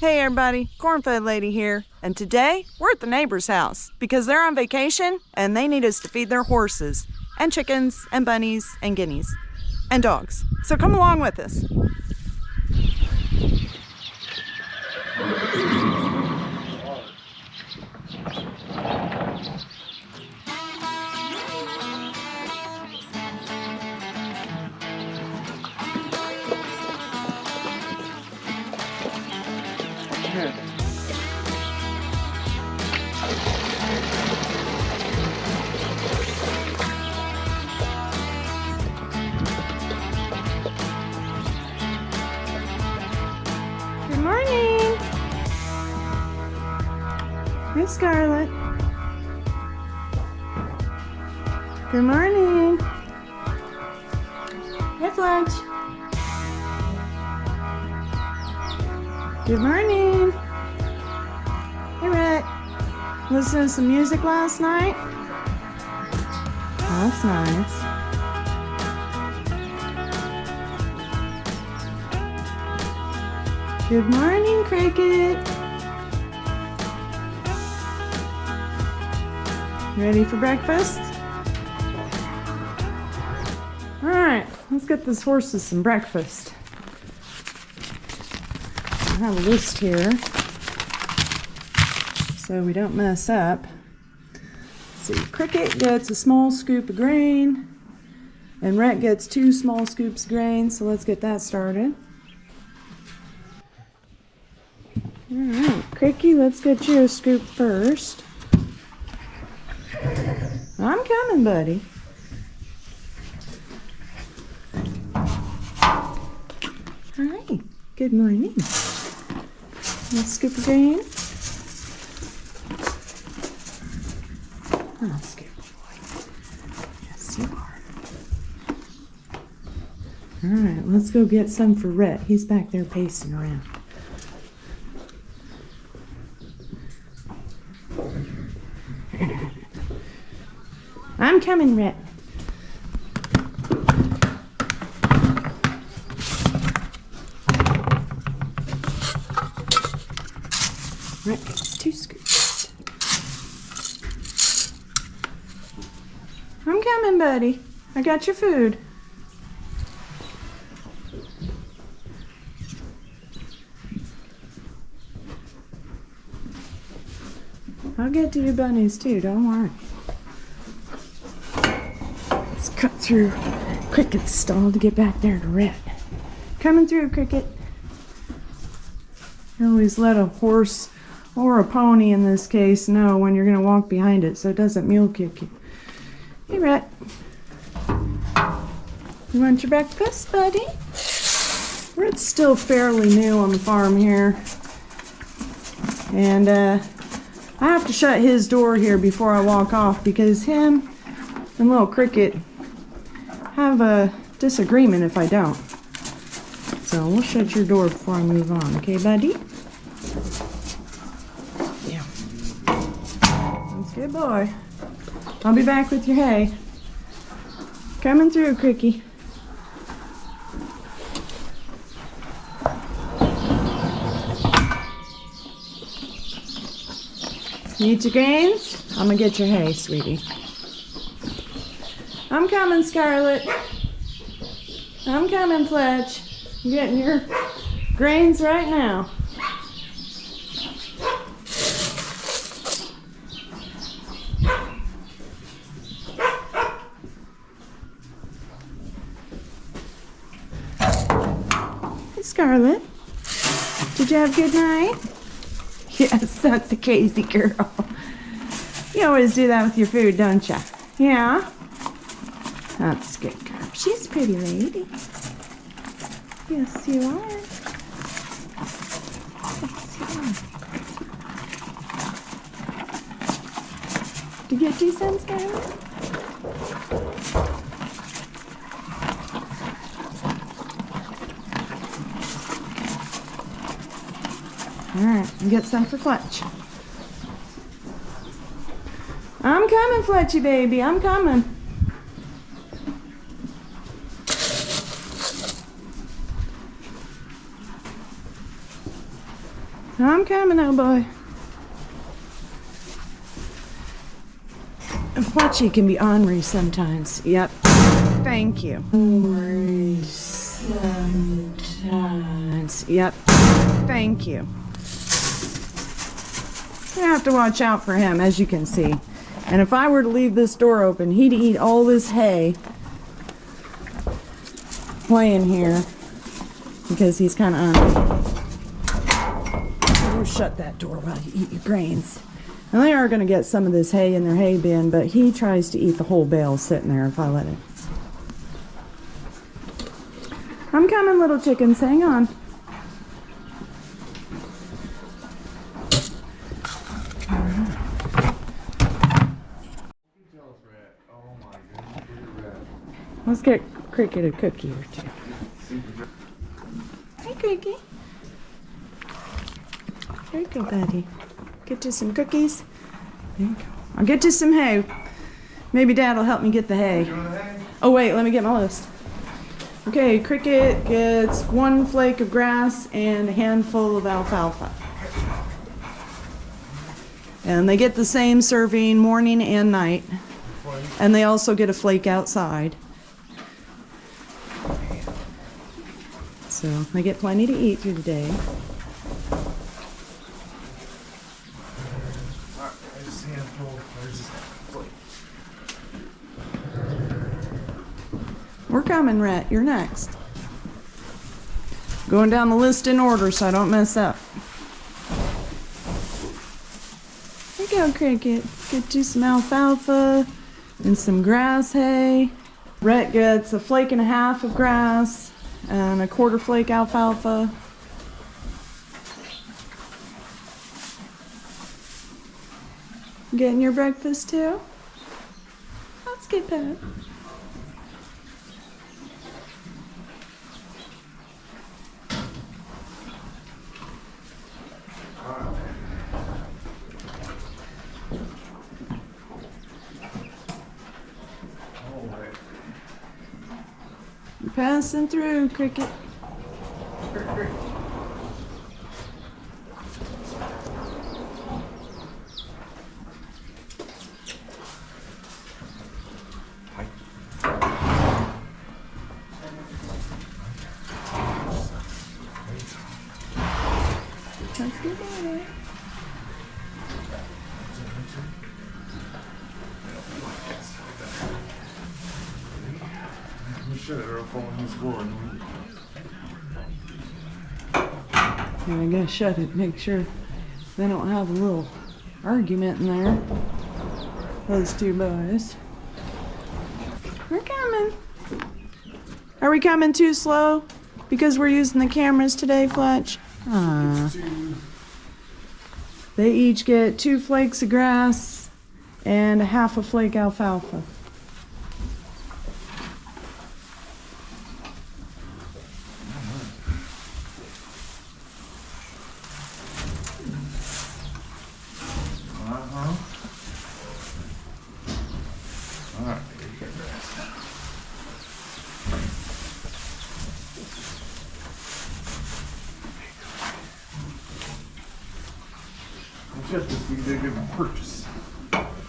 Hey everybody, Cornfed lady here, and today we're at the neighbor's house because they're on vacation and they need us to feed their horses and chickens and bunnies and guineas and dogs. So come along with us. Good morning. Hey, Scarlett. Good morning. Hey, Fletch. Good morning. Hey, Rhett. Listen to some music last night? That's nice. Good morning, Cricket. Ready for breakfast? All right, let's get this horses some breakfast. I have a list here so we don't mess up. Let's see, Cricket gets a small scoop of grain and Rhett gets 2 small scoops of grain, so let's get that started. Alright, Cricky, let's get you a scoop first. I'm coming, buddy. Hi, good morning. Let's scoop of grain. Oh, scoop, boy. Yes, you are. Alright, let's go get some for Rhett. He's back there pacing around. I'm coming, Rhett. Rhett gets 2 scoops. I'm coming, buddy. I got your food. I'll get to your bunnies too, don't worry. Let's cut through Cricket's stall to get back there to Rhett. Coming through, Cricket. You always let a horse or a pony in this case know when you're going to walk behind it so it doesn't mule kick you. Hey, Rhett. You want your breakfast, buddy? Rhett's still fairly new on the farm here. And I have to shut his door here before I walk off because him and little Cricket have a disagreement if I don't. So we'll shut your door before I move on, okay, buddy? Yeah. That's a good boy. I'll be back with your hay. Coming through, Cricky. You eat your grains? I'm gonna get your hay, sweetie. I'm coming, Scarlett. I'm coming, Fletch. I'm getting your grains right now. Hey, Scarlett. Did you have a good night? Yes, that's the crazy girl. You always do that with your food, don't you? Yeah? That's a good girl. She's a pretty lady. Yes, you are. Yes, you are. Did you get 2 cents, Scarlett? Alright, and get some for Fletch. I'm coming, Fletchy baby, I'm coming. I'm coming, oh boy. Fletchy can be ornery sometimes. Yep. Thank you. Ornery sometimes. Yep. Thank you. You have to watch out for him, as you can see. And if I were to leave this door open, he'd eat all this hay laying here because he's kind of ornery. So we'll shut that door while you eat your grains. And they are going to get some of this hay in their hay bin, but he tries to eat the whole bale sitting there if I let him. I'm coming, little chickens. Hang on. Let's get Cricket a cookie or two. Hey, Cricket. There you go, buddy. Get you some cookies. There you go. I'll get you some hay. Maybe Dad will help me get the hay. Oh, wait, let me get my list. Okay, Cricket gets 1 flake of grass and a handful of alfalfa. And they get the same serving morning and night. And they also get a flake outside. So they get plenty to eat through the day. We're coming, Rhett. You're next. Going down the list in order so I don't mess up. Here you go, Cricket. Get you some alfalfa and some grass hay. Rhett gets a flake and a half of grass and a 1/4 flake alfalfa. Getting your breakfast too? That's good, pet. You're passing through, Cricket. Let's get it. And I gotta shut it, make sure they don't have a little argument in there. Those two boys. We're coming. Are we coming too slow? Because we're using the cameras today, Fletch? They each get 2 flakes of grass and a 1/2 flake alfalfa. Just be a good purchase.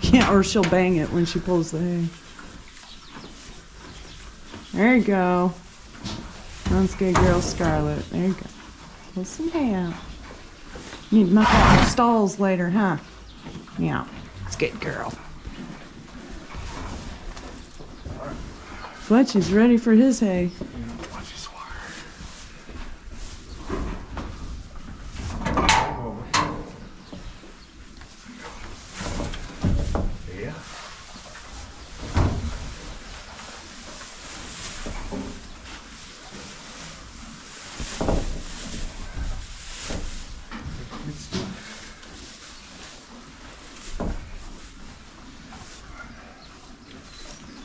Yeah, or she'll bang it when she pulls the hay. There you go. That's good girl, Scarlet. There you go. Pull some hay out. You need to muck out your stalls later, huh? Yeah, it's good girl. Fletch is ready for his hay. Watch his water. Yeah.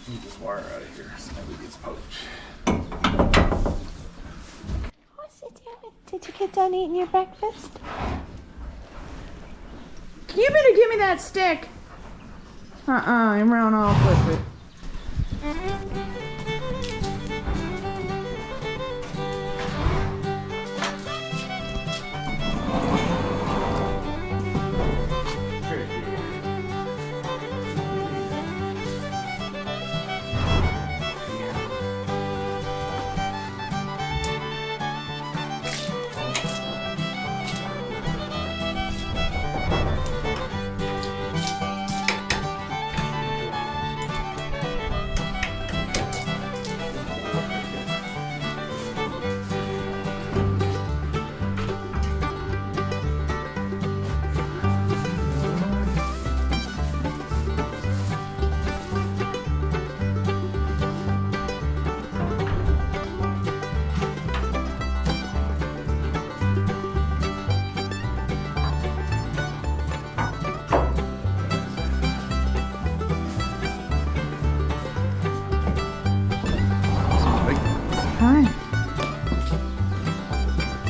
Get this wire out of here so nobody gets poached. What's it doing? Did you get done eating your breakfast? You better give me that stick. I'm run off with it.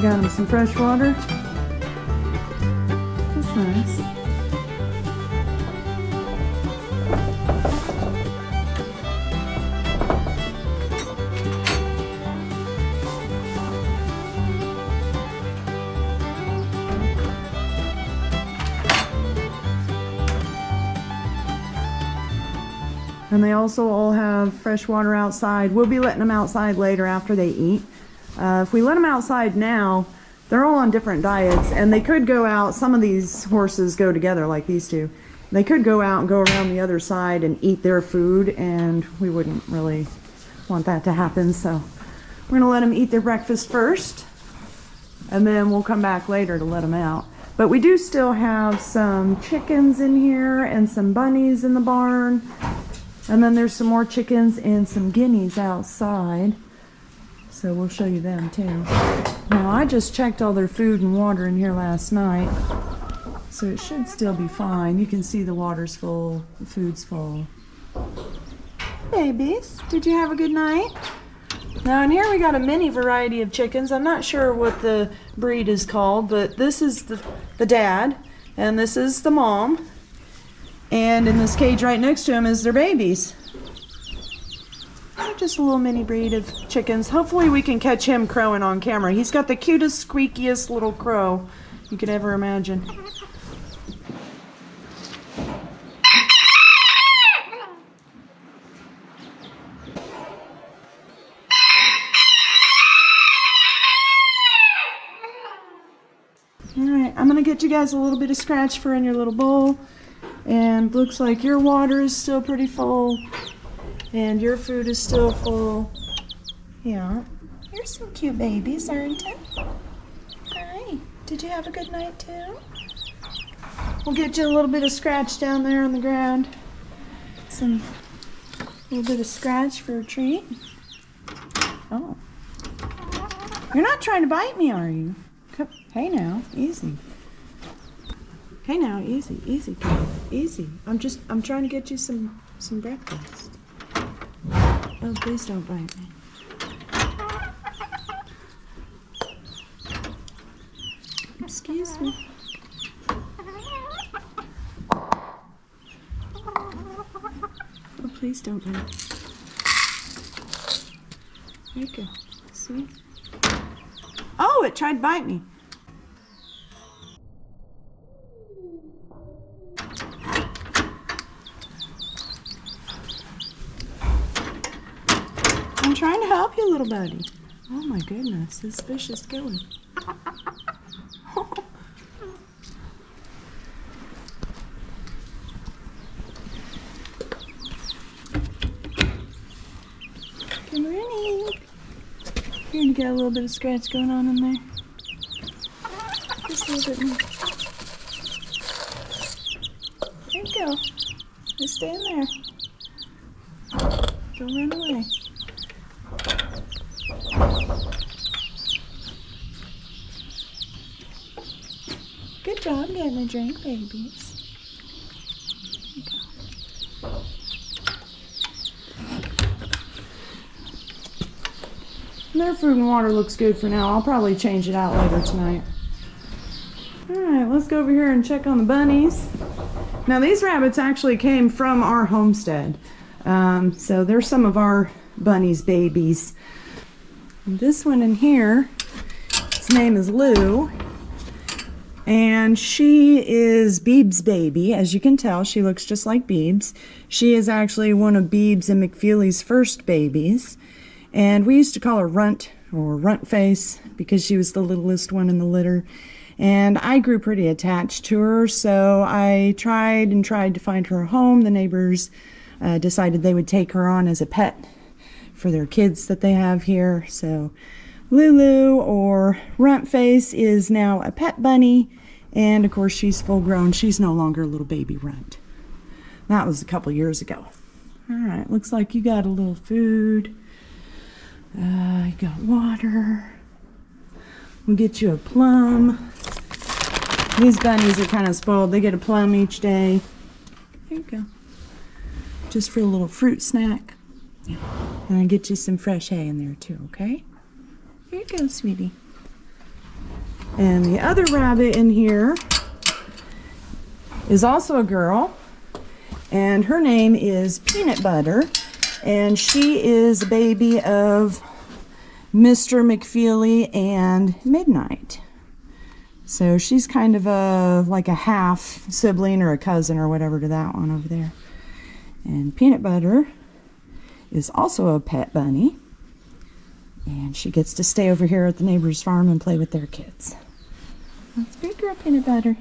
Got him some fresh water. That's nice. And they also all have fresh water outside. We'll be letting them outside later after they eat. If we let them outside now, they're all on different diets, and they could go out. Some of these horses go together like these two. They could go out and go around the other side and eat their food, and we wouldn't really want that to happen. So we're gonna let them eat their breakfast first, and then we'll come back later to let them out. But we do still have some chickens in here and some bunnies in the barn. And then there's some more chickens and some guineas outside. So we'll show you them too. Now I just checked all their food and water in here last night. So it should still be fine. You can see the water's full, the food's full. Babies, did you have a good night? Now in here we got a mini variety of chickens. I'm not sure what the breed is called, but this is the dad and this is the mom. And in this cage right next to him is their babies. They're just a little mini breed of chickens. Hopefully we can catch him crowing on camera. He's got the cutest, squeakiest little crow you could ever imagine. All right, I'm gonna get you guys a little bit of scratch fur in your little bowl. And looks like your water is still pretty full. And your food is still full. Yeah. You're some cute babies, aren't you? Hi. Did you have a good night too? We'll get you a little bit of scratch down there on the ground. A little bit of scratch for a treat. Oh. You're not trying to bite me, are you? Come. Hey now, easy. Hey now, easy, easy, kid. Easy. I'm trying to get you some breakfast. Oh, please don't bite me. Excuse me. Oh, please don't bite. There you go. See? Oh, it tried to bite me. I'm trying to help you, little buddy. Oh my goodness, this fish is killing. Good morning. You're gonna get a little bit of scratch going on in there. Just a little bit more. There you go. Just stay in there. Don't run away. Good job getting a drink, babies. Their food and water looks good for now. I'll probably change it out later tonight. Alright, let's go over here and check on the bunnies. Now these rabbits actually came from our homestead. So they're some of our bunnies' babies. And this one in here, his name is Lou. And she is Beeb's baby. As you can tell, she looks just like Beeb's. She is actually one of Beeb's and McFeely's first babies. And we used to call her Runt, or Runt Face, because she was the littlest one in the litter. And I grew pretty attached to her, so I tried to find her a home. The neighbors decided they would take her on as a pet for their kids that they have here. So Lulu, or Runt Face, is now a pet bunny, and of course she's full grown. She's no longer a little baby runt. That was a couple years ago. All right, looks like you got a little food. You got water. We'll get you a plum. These bunnies are kind of spoiled. They get a plum each day. There you go. Just for a little fruit snack. Yeah. And I'll get you some fresh hay in there too, okay? Here you go, sweetie. And the other rabbit in here is also a girl, and her name is Peanut Butter, and she is a baby of Mr. McFeely and Midnight. So she's kind of like a half sibling or a cousin or whatever to that one over there. And Peanut Butter is also a pet bunny, and she gets to stay over here at the neighbor's farm and play with their kids. That's good girl, Peanut Butter.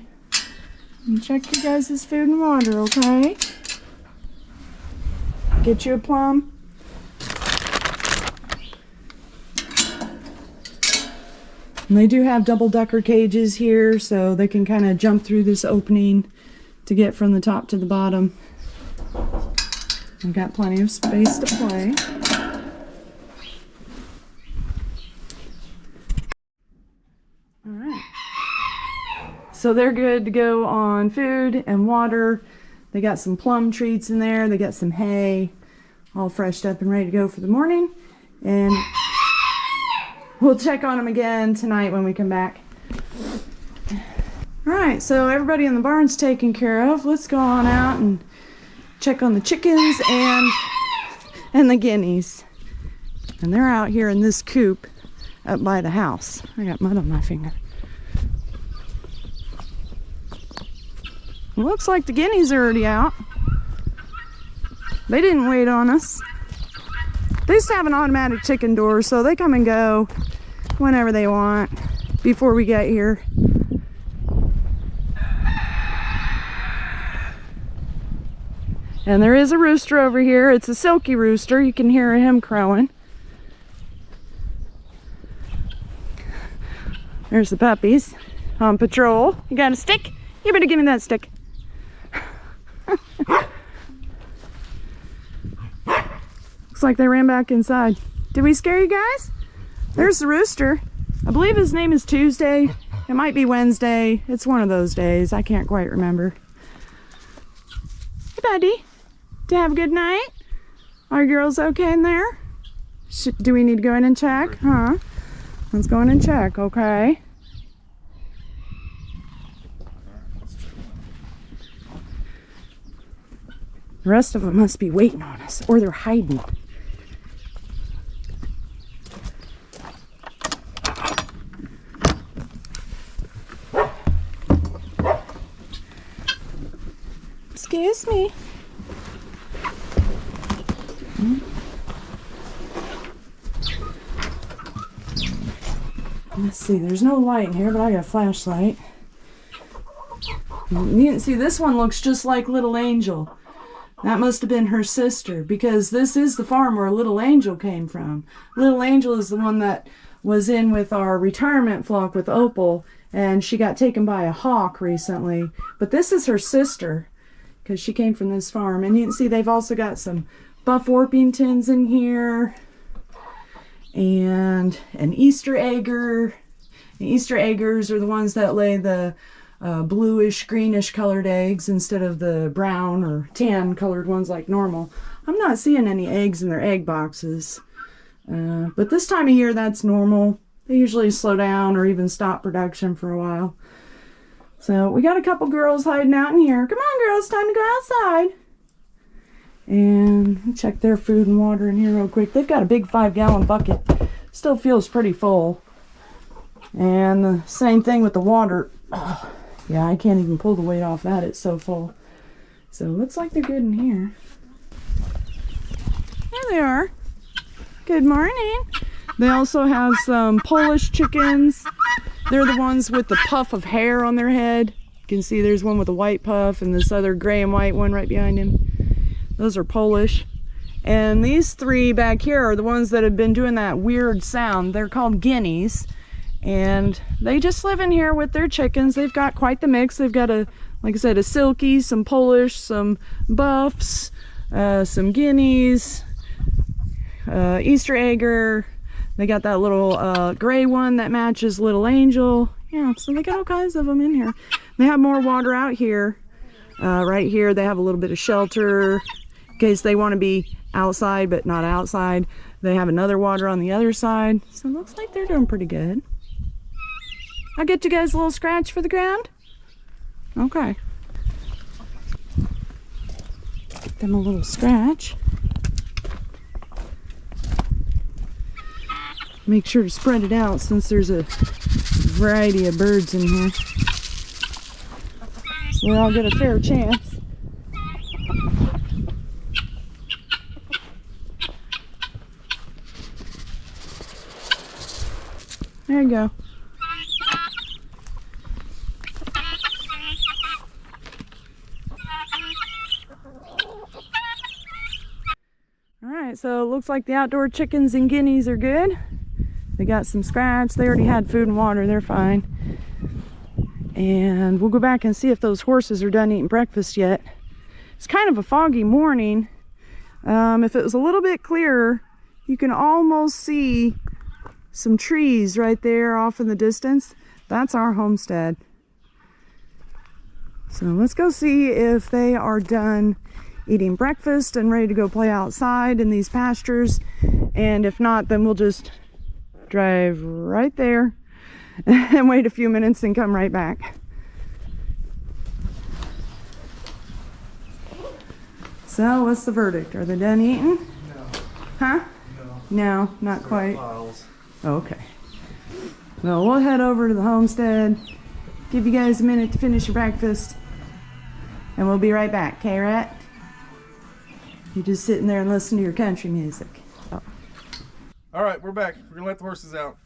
And check your guys' food and water, okay? Get you a plum. And they do have double-decker cages here, so they can kind of jump through this opening to get from the top to the bottom. I've got plenty of space to play. All right. So they're good to go on food and water. They got some plum treats in there. They got some hay, all freshed up and ready to go for the morning. And we'll check on them again tonight when we come back. All right, so everybody in the barn's taken care of. Let's go on out and check on the chickens and the guineas. And they're out here in this coop up by the house. I got mud on my finger. It looks like the guineas are already out. They didn't wait on us. They used to have an automatic chicken door, so they come and go whenever they want before we get here. And there is a rooster over here. It's a silky rooster. You can hear him crowing. There's the puppies on patrol. You got a stick? You better give me that stick. Looks like they ran back inside. Did we scare you guys? There's the rooster. I believe his name is Tuesday. It might be Wednesday. It's one of those days. I can't quite remember. Hey, buddy. Did you have a good night? Are girls okay in there? Do we need to go in and check? Huh? Let's go in and check, okay? The rest of them must be waiting on us, or they're hiding. Excuse me. Let's see, there's no light in here, but I got a flashlight. You can see this one looks just like Little Angel. That must have been her sister, because this is the farm where Little Angel came from. Little Angel is the one that was in with our retirement flock with Opal, and she got taken by a hawk recently. But this is her sister, because she came from this farm. And you can see they've also got some Buff Orpingtons in here, and an Easter egger. The Easter eggers are the ones that lay the bluish, greenish colored eggs instead of the brown or tan colored ones like normal. I'm not seeing any eggs in their egg boxes. But this time of year, that's normal. They usually slow down or even stop production for a while. So we got a couple girls hiding out in here. Come on, girls, time to go outside. And check their food and water in here real quick. They've got a big 5-gallon bucket. Still feels pretty full. And the same thing with the water. Oh, yeah, I can't even pull the weight off that. It's so full. So it looks like they're good in here. There they are. Good morning. They also have some Polish chickens. They're the ones with the puff of hair on their head. You can see there's one with a white puff and this other gray and white one right behind him. Those are Polish. And these three back here are the ones that have been doing that weird sound. They're called guineas. And they just live in here with their chickens. They've got quite the mix. They've got a, like I said, a silky, some Polish, some buffs, some guineas, Easter egger. They got that little gray one that matches Little Angel. Yeah, so they got all kinds of them in here. They have more water out here. Right here they have a little bit of shelter in case they want to be outside but not outside. They have another water on the other side. So it looks like they're doing pretty good. I'll get you guys a little scratch for the ground. Okay. Get them a little scratch. Make sure to spread it out since there's a variety of birds in here. So we all get a fair chance. There you go. Alright, so it looks like the outdoor chickens and guineas are good. They got some scratch. They already had food and water. They're fine. And we'll go back and see if those horses are done eating breakfast yet. It's kind of a foggy morning. If it was a little bit clearer, you can almost see some trees right there off in the distance. That's our homestead. So let's go see if they are done eating breakfast and ready to go play outside in these pastures. And if not, then we'll just drive right there and wait a few minutes and come right back. So what's the verdict? Are they done eating? No. Huh? No. No, not quite. Piles. Okay. Well, we'll head over to the homestead, give you guys a minute to finish your breakfast, and we'll be right back. Okay, Rat? You're just sitting there and listening to your country music. Oh. All right, we're back. We're gonna let the horses out.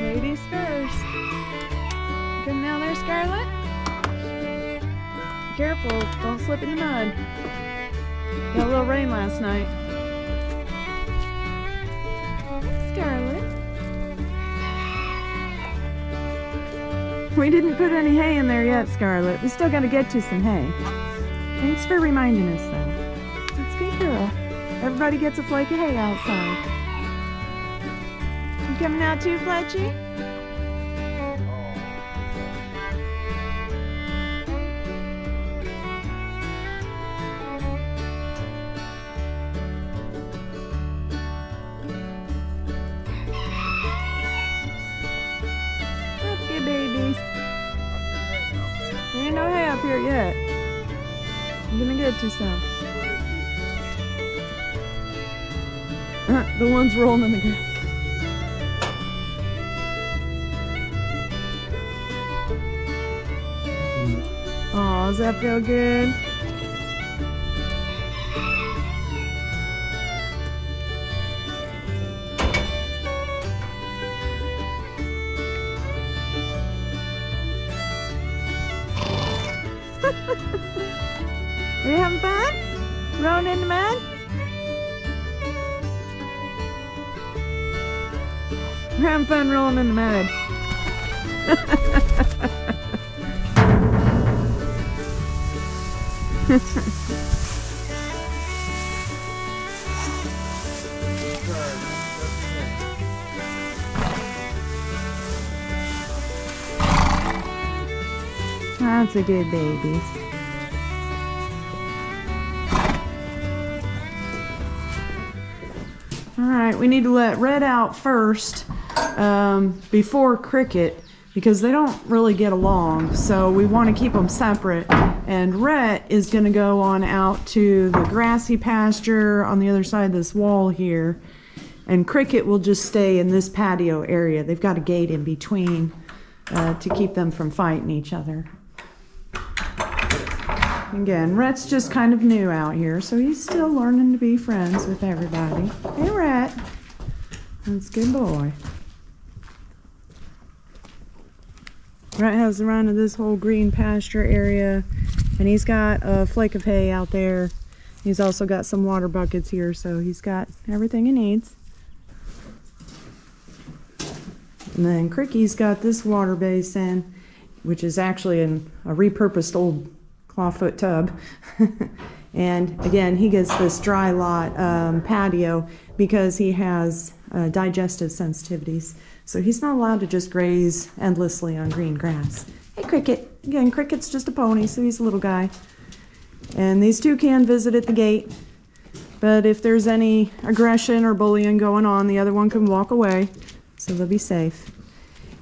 Ladies first. Come down there, Scarlett. Be careful, don't slip in the mud. Got a little rain last night. Scarlett. We didn't put any hay in there yet, Scarlett. We still got to get you some hay. Thanks for reminding us, though. That's a good girl. Everybody gets a flake of hay outside. You coming out too, Fletchy? Okay, babies. There ain't no hay up here yet. I'm gonna get you some. The one's rolling in the ground. Aw, does that feel good? Are you having fun? Rolling in the mud? We're having fun rolling in the mud. That's a good baby. Alright, we need to let Red out first before Cricket because they don't really get along, so we want to keep them separate. And Rhett is going to go on out to the grassy pasture on the other side of this wall here, and Cricket will just stay in this patio area. They've got a gate in between to keep them from fighting each other. Again, Rhett's just kind of new out here, so he's still learning to be friends with everybody. Hey, Rhett. That's a good boy. Rhett has the run of this whole green pasture area, and he's got a flake of hay out there. He's also got some water buckets here, so he's got everything he needs. And then Cricky's got this water basin, which is actually a repurposed old clawfoot tub. And again, he gets this dry lot patio because he has digestive sensitivities. So he's not allowed to just graze endlessly on green grass. Hey, Cricket. Again, Cricket's just a pony, so he's a little guy. And these two can visit at the gate. But if there's any aggression or bullying going on, the other one can walk away, so they'll be safe.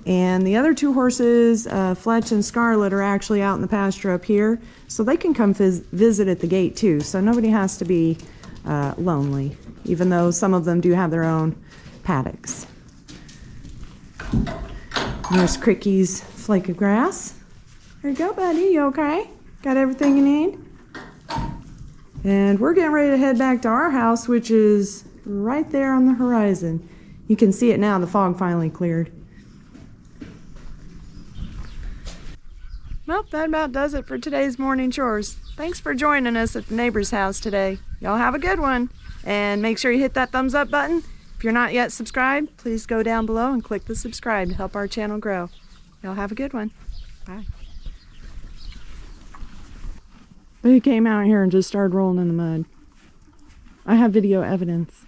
And the other two horses, Fletch and Scarlet, are actually out in the pasture up here, so they can come visit at the gate too. So nobody has to be lonely, even though some of them do have their own paddocks. There's Cricky's flake of grass. There you go, buddy. You okay? Got everything you need? And we're getting ready to head back to our house, which is right there on the horizon. You can see it now. The fog finally cleared. Well, that about does it for today's morning chores. Thanks for joining us at the neighbor's house today. Y'all have a good one. And make sure you hit that thumbs up button. If you're not yet subscribed, please go down below and click the subscribe to help our channel grow. Y'all have a good one. Bye. They came out here and just started rolling in the mud. I have video evidence.